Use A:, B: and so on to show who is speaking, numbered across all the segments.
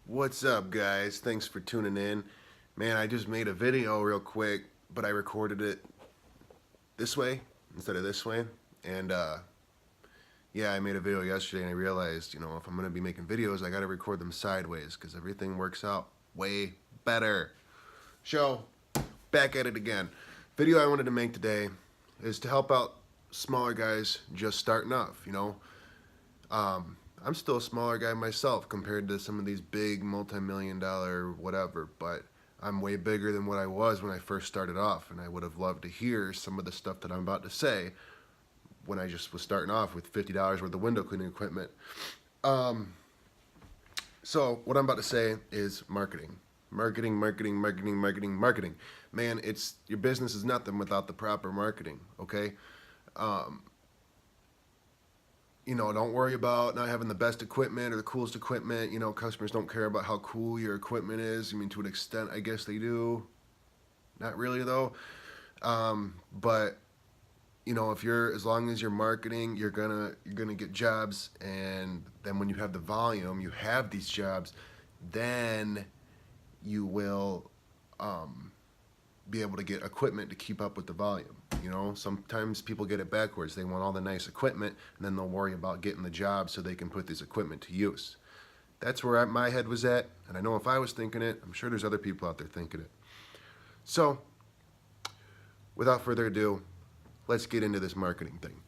A: What's up, guys? Thanks for tuning in. Man, I just made a video real quick, but I recorded it this way instead of this way. And yeah, I made a video yesterday and I realized, if I'm going to be making videos, I got to record them sideways because everything works out way better. So, back at it again. Video I wanted to make today is to help out smaller guys just starting off. I'm still a smaller guy myself compared to some of these big multi-million-dollar whatever, but I'm way bigger than what I was when I first started off, and I would have loved to hear some of the stuff that I'm about to say when I just was starting off with $50 worth of window cleaning equipment. So what I'm about to say is marketing. Marketing, marketing, marketing, marketing, marketing. Man, your business is nothing without the proper marketing, okay? Don't worry about not having the best equipment or the coolest equipment. Customers don't care about how cool your equipment is. I mean, to an extent, I guess they do. Not really, though. But as long as you're marketing, you're gonna get jobs, and then when you have the volume, you have these jobs, then you will be able to get equipment to keep up with the volume. Sometimes people get it backwards. They want all the nice equipment, and then they'll worry about getting the job so they can put this equipment to use. That's where my head was at, and I know if I was thinking it, I'm sure there's other people out there thinking it. So, without further ado, let's get into this marketing thing.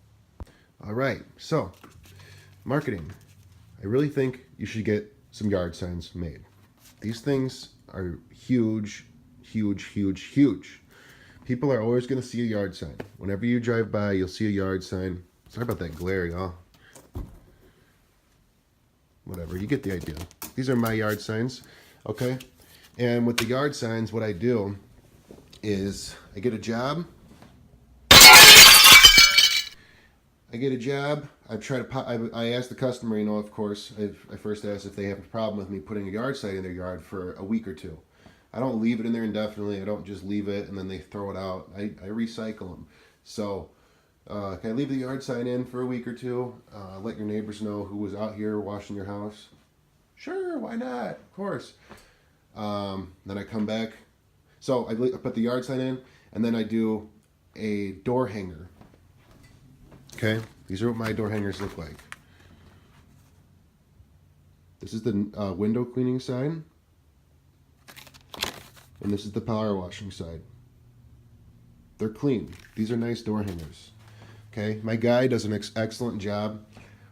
A: All right, so marketing. I really think you should get some yard signs made. These things are huge, huge, huge, huge. People are always going to see a yard sign. Whenever you drive by, you'll see a yard sign. Sorry about that glare, y'all. Whatever, you get the idea. These are my yard signs, okay? And with the yard signs, what I do is I get a job. I ask the customer, of course, I first ask if they have a problem with me putting a yard sign in their yard for a week or two. I don't leave it in there indefinitely. I don't just leave it and then they throw it out. I recycle them. So, can I leave the yard sign in for a week or two? Let your neighbors know who was out here washing your house. Sure, why not? Of course. Then I come back. So I put the yard sign in, and then I do a door hanger. Okay, these are what my door hangers look like. This is the window cleaning side, and this is the power washing side. They're clean. These are nice door hangers. Okay, my guy does an excellent job,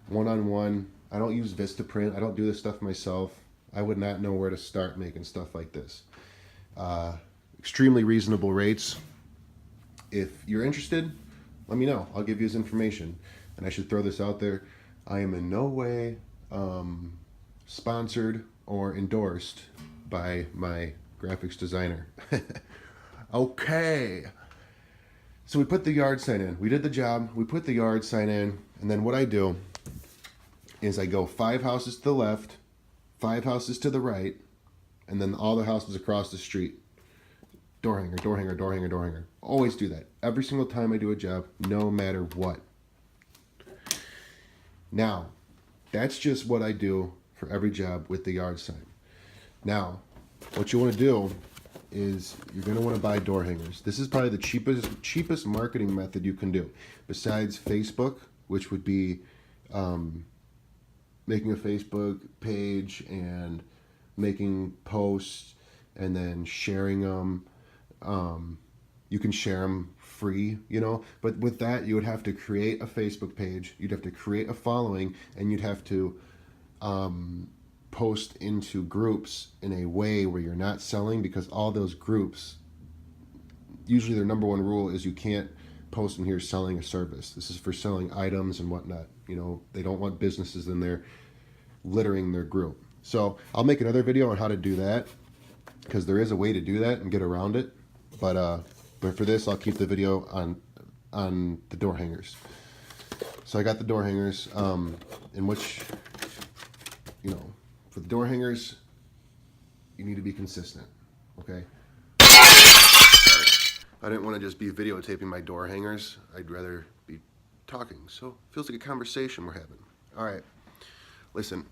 A: one-on-one. I don't use Vistaprint. I don't do this stuff myself. I would not know where to start making stuff like this. Extremely reasonable rates. If you're interested, let me know. I'll give you his information. And I should throw this out there. I am in no way sponsored or endorsed by my graphics designer. Okay. So we put the yard sign in. We did the job. We put the yard sign in. And then what I do is I go 5 houses to the left, 5 houses to the right, and then all the houses across the street. Door hanger, door hanger, door hanger, door hanger. Always do that. Every single time I do a job, no matter what. Now, that's just what I do for every job with the yard sign. Now, what you want to do is you're going to want to buy door hangers. This is probably the cheapest marketing method you can do. Besides Facebook, which would be making a Facebook page and making posts and then sharing them. You can share them free, but with that you would have to create a Facebook page, you'd have to create a following, and you'd have to post into groups in a way where you're not selling, because all those groups, usually their number one rule is you can't post in here selling a service. This is for selling items and whatnot. They don't want businesses in there littering their group. So I'll make another video on how to do that, because there is a way to do that and get around it. But for this, I'll keep the video on the door hangers. So I got the door hangers, in which, for the door hangers, you need to be consistent, okay? I didn't want to just be videotaping my door hangers. I'd rather be talking. So it feels like a conversation we're having. All right, listen.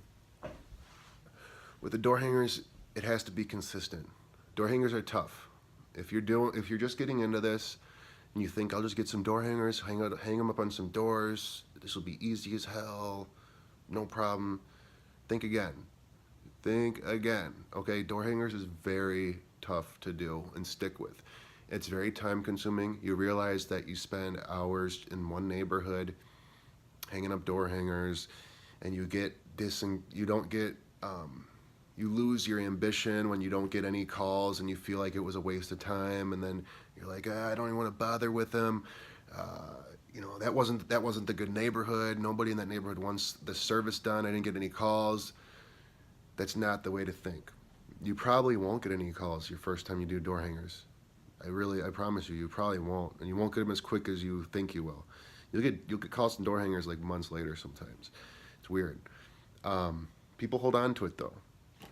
A: With the door hangers, it has to be consistent. Door hangers are tough. If you're just getting into this and you think I'll just get some door hangers, hang them up on some doors, this will be easy as hell, no problem. Think again. Think again. Okay, door hangers is very tough to do and stick with. It's very time consuming. You realize that you spend hours in one neighborhood hanging up door hangers, and you get you don't get you lose your ambition when you don't get any calls, and you feel like it was a waste of time, and then you're like, I don't even want to bother with them. That wasn't the good neighborhood. Nobody in that neighborhood wants the service done. I didn't get any calls. That's not the way to think. You probably won't get any calls your first time you do door hangers. I promise you probably won't, and you won't get them as quick as you think you will. You'll get calls from door hangers like months later sometimes. It's weird. People hold on to it though.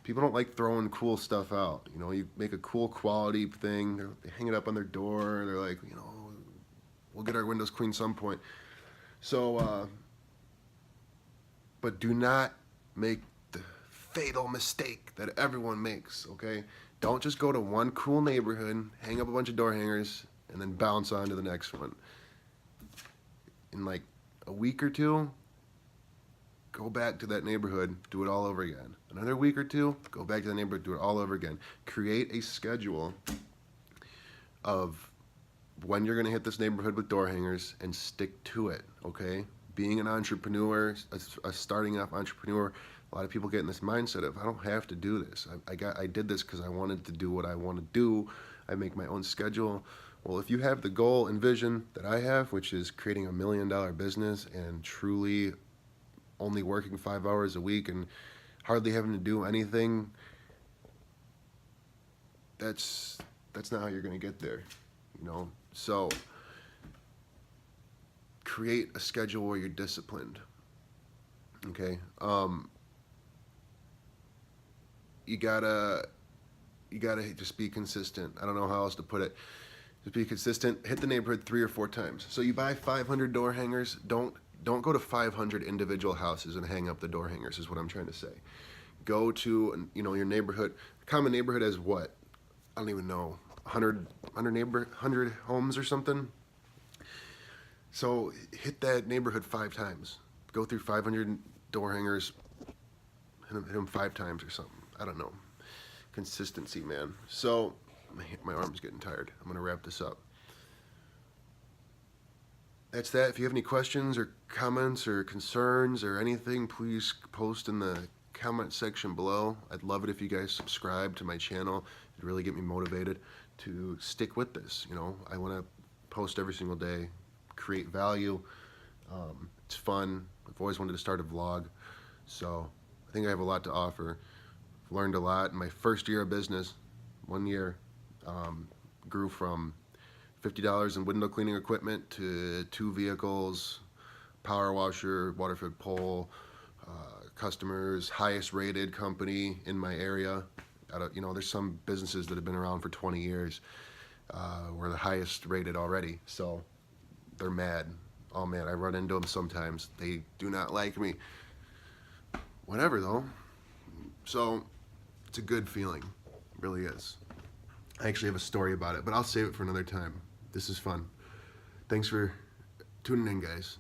A: People don't like throwing cool stuff out. You make a cool quality thing, they hang it up on their door, they're like, we'll get our windows cleaned some point. So, but do not make the fatal mistake that everyone makes, okay? Don't just go to one cool neighborhood, hang up a bunch of door hangers, and then bounce on to the next one. In like a week or two, go back to that neighborhood, do it all over again. Another week or two, go back to the neighborhood, do it all over again. Create a schedule of when you're gonna hit this neighborhood with door hangers and stick to it, okay? Being an entrepreneur, a starting up entrepreneur, a lot of people get in this mindset of, I don't have to do this. I did this because I wanted to do what I want to do. I make my own schedule. Well, if you have the goal and vision that I have, which is creating $1 million business and truly only working 5 hours a week and hardly having to do anything, that's not how you're going to get there, So create a schedule where you're disciplined. Okay. You gotta just be consistent. I don't know how else to put it. Just be consistent. Hit the neighborhood 3 or 4 times. So you buy 500 door hangers. Don't go to 500 individual houses and hang up the door hangers. Is what I'm trying to say. Go to your neighborhood. Common neighborhood has what? I don't even know. 100 homes or something. So hit that neighborhood 5 times. Go through 500 door hangers. Hit them 5 times or something. I don't know. Consistency, man. So, my arm's getting tired. I'm going to wrap this up. That's that. If you have any questions or comments or concerns or anything, please post in the comment section below. I'd love it if you guys subscribe to my channel. It'd really get me motivated to stick with this. I want to post every single day, create value. It's fun. I've always wanted to start a vlog. So, I think I have a lot to offer. Learned a lot in my first year of business. 1 year, grew from $50 in window cleaning equipment to 2 vehicles, power washer, water-fed pole, customers, highest rated company in my area. There's some businesses that have been around for 20 years. We're the highest rated already, so they're mad. Oh man, I run into them sometimes. They do not like me. Whatever though. So it's a good feeling, it really is. I actually have a story about it, but I'll save it for another time. This is fun. Thanks for tuning in, guys.